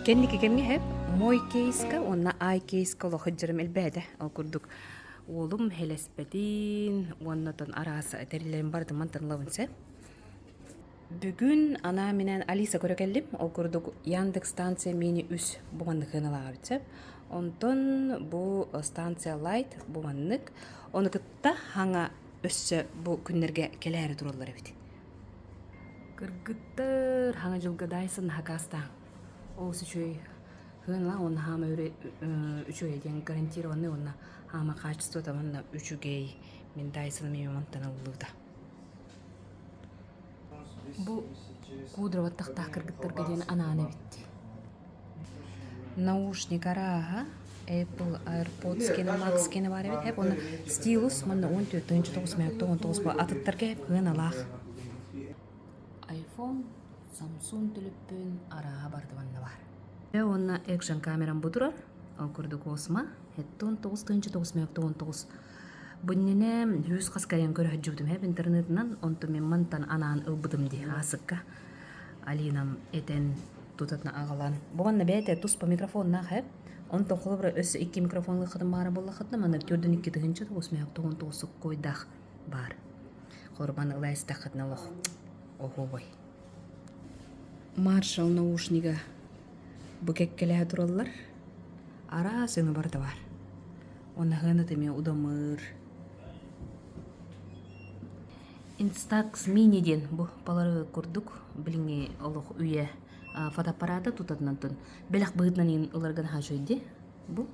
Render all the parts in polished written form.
كأنك هب موي كيسكا ونا اي كيسكا لو خجرم البادة او كردك ولم هلسبتين ونطن أراسا تريلين برد منطن لونسة Bugün ana minen Alisa görükellim. O kurduk Yandex stansiya mini üs bumanlıkını lağabıtsa. Ondan bu stansiya light bumanlık. Onu kıtta hanga össe bu günlerge keleri durulları bit. Kırgıttır hanga jılgı daysın hakastan. O sıçuy hınla onu hama öyle üçü ediyen garantiri onu ona hama kaçtı da bana üçü gey min daysın mi mantan olurdu. Bu кудроваттах кыргыттарга ден анааны битти. Наушник араха Apple AirPods кені Max кені бар бит. Хеп оны стилус мында 14-9 ба атыттарга хеп гын алах. iPhone, Samsung төлөппүн араха барды манна бар. Онна экшн камерам бутурар. Ал курдук осма. Хеттон 9-9 Bunine 100 kaskayan көрө жүбдүм хеп интернетинен онту мен мантан анаан ылбыдым ди асыкка. Алинам этен тутатна агалан. Буганна бете туспа микрофонна хеп. Онтон колобра өсө 2 микрофонлы кыдым бары болла кытна мана 4-2 тыгынчы 9 койдах бар. Корбаны лайста кытна лох. Ого бой. Marshall наушнига букеккеле тураллар. Ара сыны барда бар. Онна хына теме удамыр. Instax Mini-ден бу балары курдук билиңи олох үйе фотоаппараты тутатнантын белак быытнанын ыларган хажойди бу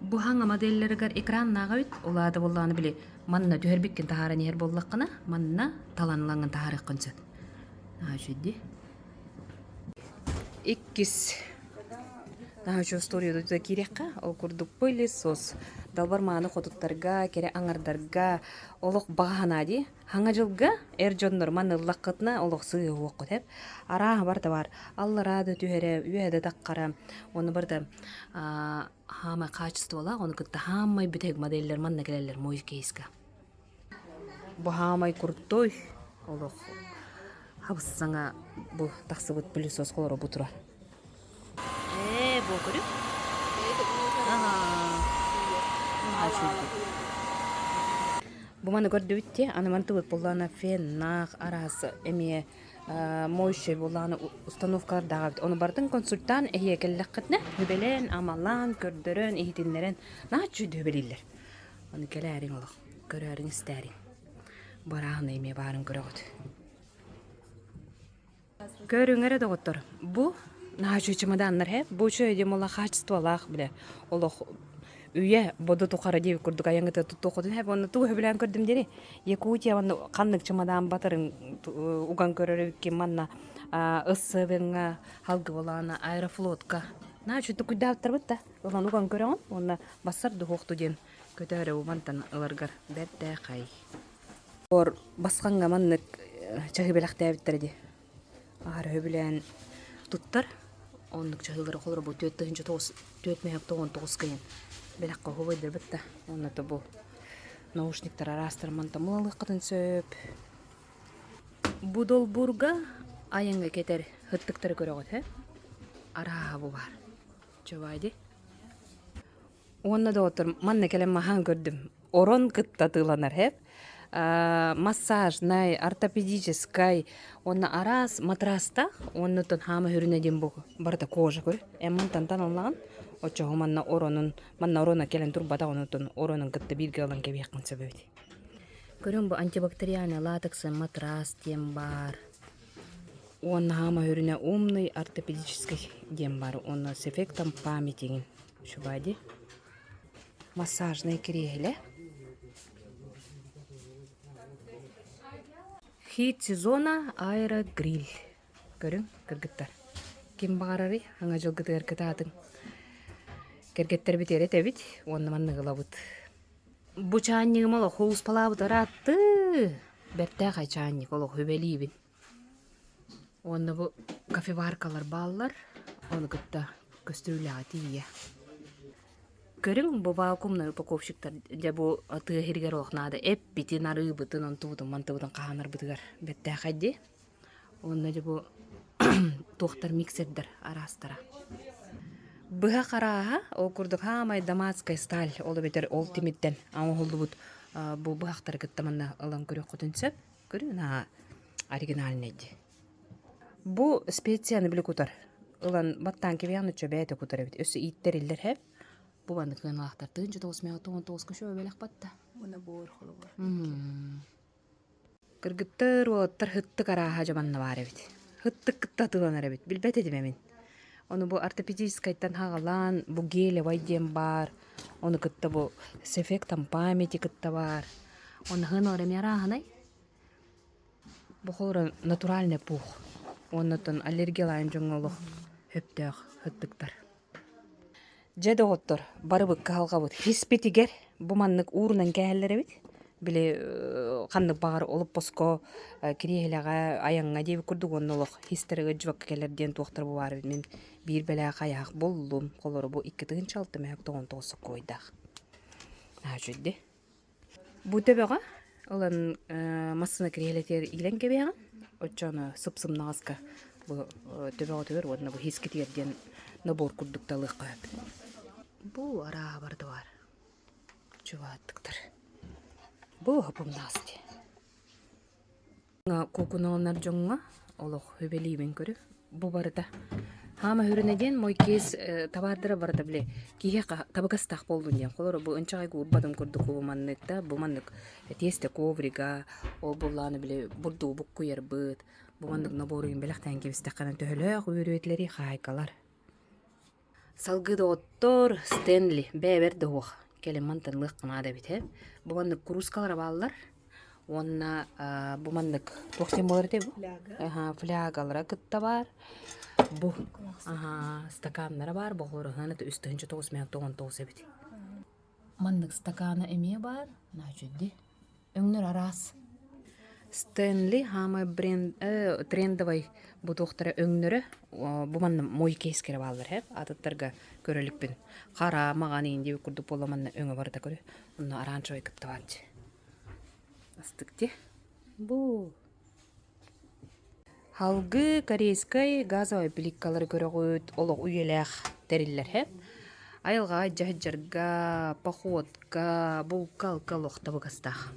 хаңа моделлергер экран нагабит улады болланы биле манна түһербиккен тахаран ер боллаккана манна таланланган тахарыккынчат хажойди иккис Нахачу сторию да кирекка ол курдук пылесос далбарманы хотуттарга кере аңардарга олох баганади хаңа жылга эржоннор маны лакытна олох сыйы окут хеп ара барда бар алларады түһере үйеде таккара оны барда хама качествола оны кытта хаммай битек модельлер манна келелер мой кейска бу хамай куртой олох хабыссаңа бу таксыбыт пылесос колоро бутура Бокорю? Буманы көрдүбүтте, аны мантыбыт боллана фен, нах, арас, эме моющий боллана установкалар дагабыт. Оны бардын консультан эхие келлеккетне, хүбелен, амалан, көрдөрөн, эхитинлерен, наачу дөбелилер. Оны келерин олық, көрөрүн истерин. Барағын эме барын көрөгөт. Көрүңөрө доготтор. Бу Нахачу чемоданнар хеп, бу чөйде мола качестволах биле. Олох үйе боду тукара деп курдук аяңыта туттукудун хеп, оны туу билен көрдүм дери. Якутия аны кандык чемодан батырын уган көрөрүкке манна ыссыбыңа халгы болана аэрофлотка. Нахачу тукуйдаптар бытта. Улан уган көрөң, оны басар духокту ден көтөрө умантан ыларгар бетте кай. Ор басканга маннык чагы белактабыттар Ары билен туттар Оннук чахылары қолыр бұл 4-9 кайын. Белаққа ховайдыр бітті. Оннаты бұл наушниктар арастыр мантамылалық қытын сөп. Будолбурга айынға кетер хыттықтары көрі ғыт, Ара бұл бар. Чөбайды. Онна да отыр, манна келем махан көрдім. Орон кыттатыланар, массаж, най, ортопедическай, онна арас матраста, онна тон хама хүрінеден бұл барда кожа көр. Эмман тантан олаған, очоғы манна орона келен турбада онна тон оронын кытты бірге олан кебе яқын сөбөйді. Көрін бұл антибактериальный латексы матрас дем бар. Онна хама хүріне умный ортопедический дем бар. Онна с эффектом памяти. Шубайды. Массажный крегелі. Хит сезона аэрогриль. Көрің, кіргіттар. Кем бағарары, аңа жылгыты әркітатын. Кергеттер бітер етебіт, онны манны ғылабыт. Бұ чааннығым олы хоус палабыт аратты. Бәрті қай чааннық олы хөбелейбін. Онны бұ кофеваркалар баллар, оны күтті көстірілі атия. Көрің бұ вакуумны упаковщиктар, де бұ тыға хиргер олықнады. Эп бітін ары бұтын, онтудың, мантығыдың қағанар бұтығар. Бәтті қайды. Онна же бу тухтар миксердер арастара. Быха караха ол курдук хамай даматская сталь ол бетер ол тимиттен аңа холдубут бу быхактар кыттаманна ылан көрөк көтүнсөп көрү на оригинальный. Бу специяны биле кутар. Ылан баттан кебяны чөбәте кутар бит. Өсө иттерилер хеп. Бу банды кыналактар тынчы 919 көшө белек батта. Мына боор холобор. Кыргыттыр оттар хытты караха жабанна бар бит. Хытты кыттатыланар бит. Билбете демемин. Оны бу ортопедическайттан хагалан, бу геле вайдем бар. Оны кытта бу с эффектом памяти кытта бар. Оны хынор эмяраханай. Бу холора натуральный пух. Оннотон аллергиялайын жоңолук хөптөк хыттыктар. Жеде оттор барыбык калгабыт хиспетигер бу маннык уурунан кээллери бит. Биле кандык багар олуп боско кириелага аянга деп курдук оннолук хистерге жок келерден туактар бар бит. Мен бир беле каяк болдум. Колору бу 2-6 койдак. Ажыды. Бу тебега олан массына кириелетер илен кебега. Очоно сып-сым нагаска бу төбөгө төбөр онна бу хискетерден набор курдукталык кайып. Бу ара барды бар. Чуваттыктар. Бу хапым насти. Кукунонар жоңга олох хөбелийбен көрү. Бу барда хама хүрүнеден мой кез табардыра барда биле. Кие табагастак болдун ден. Колору бу ынчагай урбадым курдук бу манныкта. Бу маннык тесте коврига ол булланы биле бурду букку ербыт. Бу маннык наборын белектен кебистаккана төһөлөк үйрөтлери хайкалар. Салгыда оттор Стэнли бэбер дох. Келе мантанлык кына да бит. Бу маннык крускалар баллар. Онна бу маннык тохтем болар деп. Флягалар кытта бар. Бу стаканнар бар. Бохору ханаты үстөнчө 919 бит. Маннык стаканы эме бар. Начуди. Өңнөр арас. Стэнли хама бренд трендовый бу доктора өңнөрө бу манны мой кейскере балдар хеп атыттарга көрөлүкпүн. Кара маганы инде курдук боламанны өңө барда көрө. Уну оранжевый кытты барчы. Астыкте. Бу халгы корейской газовый плиткалары көрөгөт олог үйелэх териллер хеп. Айылга жахжарга походка булкалка лохтабыгастах.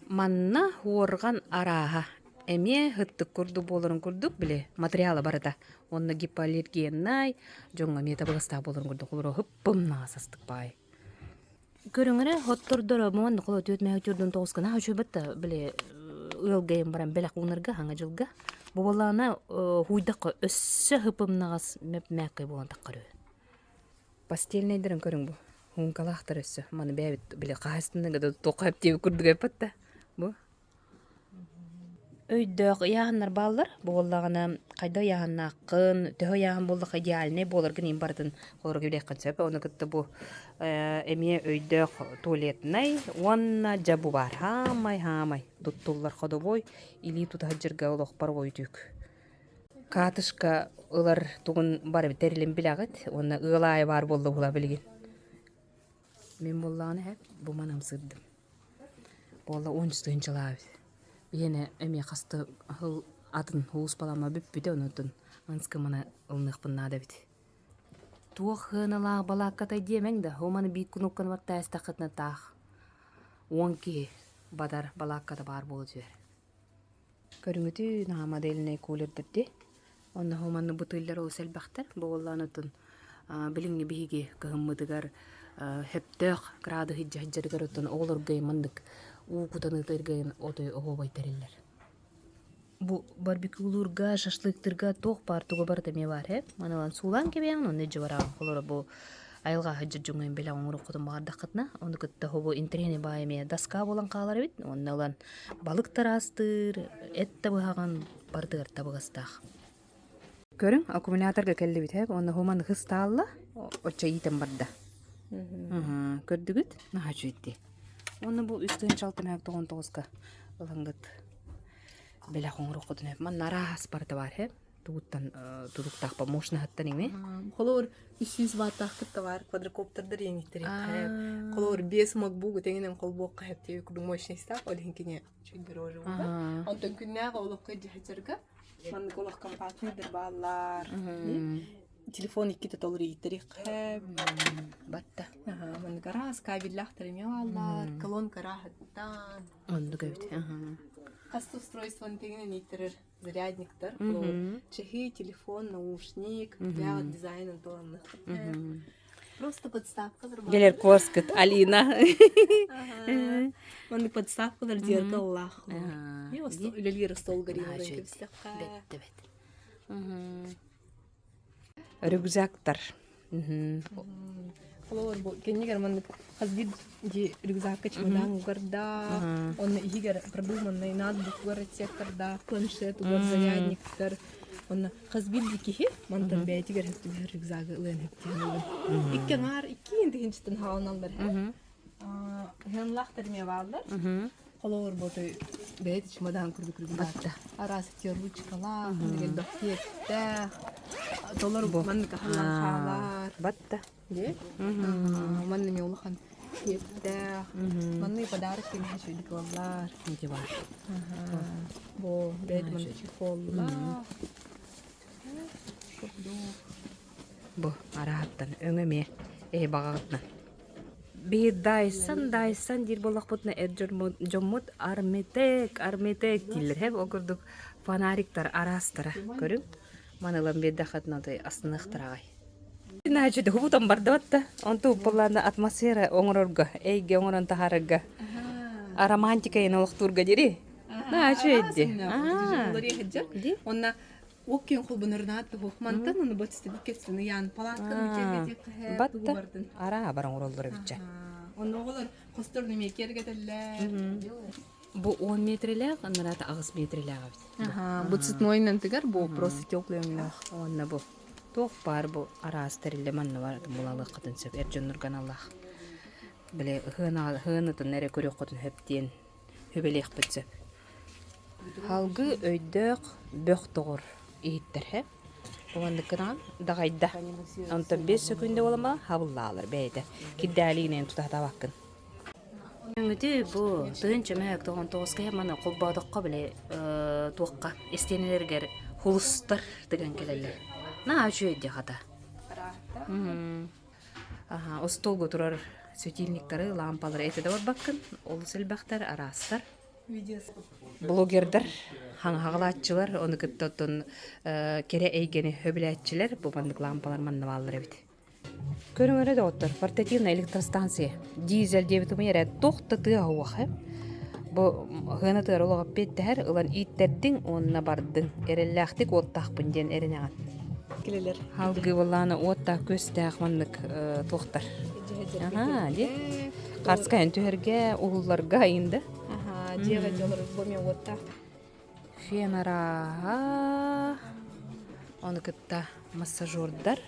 Манна хуорган араха. Эме хыттык курду болорун курдук биле материалы барда. Онна гипоаллергеннай, жоңга метабыгастах болорун курдук. Олоро хыппым насастык бай. Көрүңөрө хоттордоро монда коло төтмө өтүрдүн тоскана хөчөбөттө биле ылгайым барам белак унырга хаңа жылга. Бу балана хуйдак өссө хыпым нагас мепмәккай болон таккары. Постельныйдырын көрүң бу. Хункалахтар өссө. Маны бәбит биле кайсынныгы да токайып деп курдук эпатта. Бу. Өйдөк яганнар баллар. Бу боллагана кайда яганнакын, төхө яган болдук идеальный болор гин бардын колор билек концепт. Оны кытты бу эме өйдөк туалетнай, онна жабу бар. Хамай. Туттуллар ходобой или тута жырга олох бар ойдук. Катышка ылар тугун бар битерилен билагыт. Онна ылай бар болду була билген. Мен болланы хеп бу манам сырдым. Болла 13 жылабы. Бене эме касты хыл атын хуус балама бүппүдө онотун анска мана ылныкпын нада бит. Туох хыналаа балакката демең да хоманы бит кунуккан ватта астакытна тах. Онки бадар балакката бар болу жер. Көрүңүтү на моделине кулердерди. Онна хоманы бутыллар ол селбактар болланытын билиңи биги кыгыммыдыгар хептөк грады хиджаджаргар отон олоргай мандык укутаныктыргайын отой огобай териллер. Бу барбекюлурга, шашлыктырга тох бар туга бар деме бар хеп. Маналан сулан кебең но неже бара колора бу айылга хаджаджуңен беле оңур кутун бардакытна. Ону кытта хобо интерене байме даска болан калар бит. Онналан балык тарастыр, эт табыган бардыгар табыгастах. Көрүң, аккумуляторга келди бит хеп. Оны хоман хысталла, оча итем барда. Көрдүгүт, нахачу итти. Оны бу 3-6-9-ка ылангыт беле коңур кутун хеп. Ман нарас барды бар хеп. туттан тудуктак помощна хаттаниме. Холор 300 ваттах товар квадрокоптердер еңиттер. Холор 5 MacBook теңенен колбок хәптә күрү мощность та олинкине чөйдер ожу. Онтон күннәгә олыкка җәһәҗәргә мен колак компактныйдыр баллар. Телефон 2 доллар иттерик. Батта. Мен гараз кабельлах терминаллар, колонка рахаттан. Онду гәвит. Каст устройство тегенен иттерер. Зарядниктер, чехи, телефон, наушник, для дизайна тонных. Просто подставка. Гелер Корскет, Алина. Мандык подставкалар зеркаллах. И үлелер стол горелый. Рюкзактар. Холор бу кеннигер мандык хазбид ди рюкзакка чемодан горда. Он игер продуманный ноутбук город секторда, планшет, зарядниктер. Он хазбид дикихи мандын бәйтигер рюкзагы лен хептен. Иккенар икки дигенчтен хаалналар. Хенлахтер ме валдар. Холор бу бәйт чемодан курдук рюкзакта. Арасы те ручкалар, дигел дохтетте. Доллар бу мандык халалар. Батта. Де? Манны ми улахан хепте. Манны подарок кем хашыдык валлар. Иде бар. Бо бет манны чехолла. Бу арахаттан өңөме багатна. Дайсан дир болак бутна жоммут арметек дилер хеп окурдук фонариктар арастыра көрүм. Манылам бедахатнады асыныктырагай. Наачыды хубутан бардыбатта. Онту поллана атмосфера оңорорга, эйге оңорон тахарга. Романтика ен олуктурга дири. Наачыды. Онна оккен хулбунарнат хухмантан оны батысты биккесин ян палатканы кеге Батта. Ара баран оролдор биче. Онна оголор костор неме кергетелле. Бу 10 метрлек, анарата 9 метрлек. Бу цветнойнан тигер, бу просто теплый. Онна бу. Тоқ бар бу арастырылы манны бар булалык кытын сөп эржөннүрган Аллах. Биле хынытын нере көрөк кытын хөптен хөбелек битсе. Халгы өйдөк бөк тогор ийиттер хеп. Бугандыкынан дагайда. Онта 5 секунде болама хабыллалар бейде. Киддалигинен тутата баккын. Өңүтү бу тыынча мәк 99 мана колбадыкка биле туакка эстенелергер хулустар деген келелер. Наачуэдди хата. Остолго турар светильниктары, лампалары этеде бар баккын. Ол сэлбактар, арастар. Блогердар, хаңағылатчылар, оны кыттотун кере эйгени хөбіләтчілер, бұл бандық лампалар маннавалар эбит. Көріңөрі де оттар, портативна электростанция. Дизель дебит умере тоқтаты ауақы. Бұл ғынатыр олаға петтер, ұлан иттердің, онына бардың. Әрелләқтік оттақпын ден әрінеған. Халгы болланы оттақ көстәқ мандық тоқтар. Қарскайын түйерге, ұғылларға айынды. Дега жолор боме оттақ. Фенара. Оны кытта массажордар.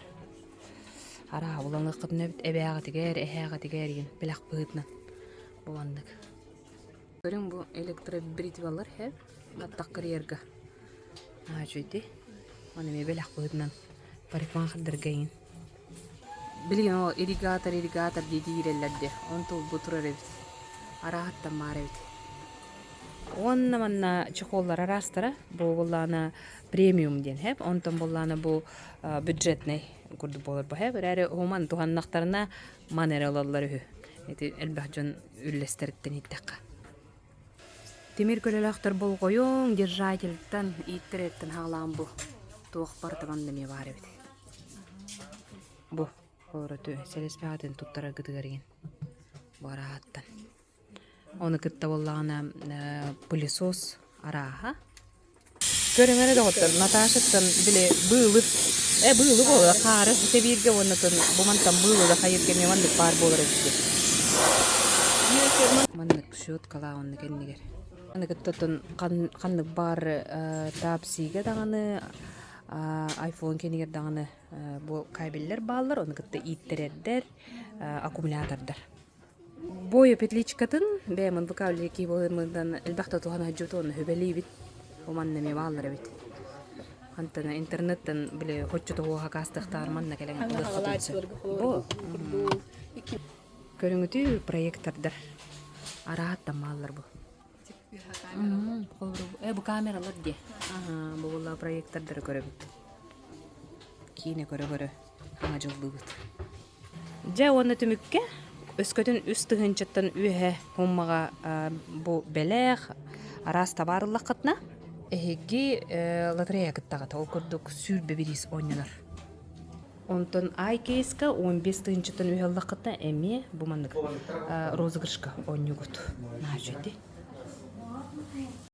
Ара улаңы қытын өбіт әбәға тігер, әхәға тігер еген білақ бұғытынан. Боландық. Көрің бұл электробритвалар хәп. Маттақ карьерға. Жөйді. Оны ме білақ бұғытынан. Парикман қырдырға еген. Білген ол ирригатор дейді ерелерді. Оны тұл бұтырар өбіт. Арағаттан мар өбіт. Онна манна чехоллар арастыра. Бұл болланы премиум ден хәп. Онтан болланы бұл бюджетный курды болар бу хәбер. Әрі оман туғаннақтарына манер алалар үхі. Әлбәқ жон үллестеріттен иттәққа. Темир көлелақтар бол қойың, держательттен, иттіреттен хағылан бұл. Туық бартыманды ме бар өбіт. Бұл орыты сәлеспәғатын тұттара күдігерген. Бара аттан. Оны кытта боллағына пылесос араға. Көріңері де оттар, Наташаттан біле бұйлы болы, қары себерге онытын, бұмантан бұйлы да қайыргене мандық бар болыр өтті. Мандық шөт қала оны кәнігер. Мандық ыттатын қандық бар тапсиге дағаны, iPhone кәнігер дағаны бұл кабеллер балылар, оны кытта иттерердер, аккумулятордар. Бойы петличкатын, бәймін бұл кабелеки болырмыдан әлбәқта туғана жүті оны хөбәлей бит. Оманны ме баллар бит. Антана интернеттен биле хоччото хуга кастыктар манна келен Хагалач ылыккытылсы. барга Бу курду iki көрүңүтүү проектордор арааттан мааллар бу. bir kamera. Бу камералар де. Бу була проектордор көрөбүт. Кийине көрө аңа жылдыбыт. Жа оны түмүкке өскөтүн үс тыгынчыттан үйе хуммага бу белех арас табарыллакытна эһиги лотерея кыттагата ол курдук сүүрбе бирис ойнанар. Онтон айкейска 15 тыгынчыттан үйе аллакытна эми бу мандык розыгрышка ойнугут. Нажыди.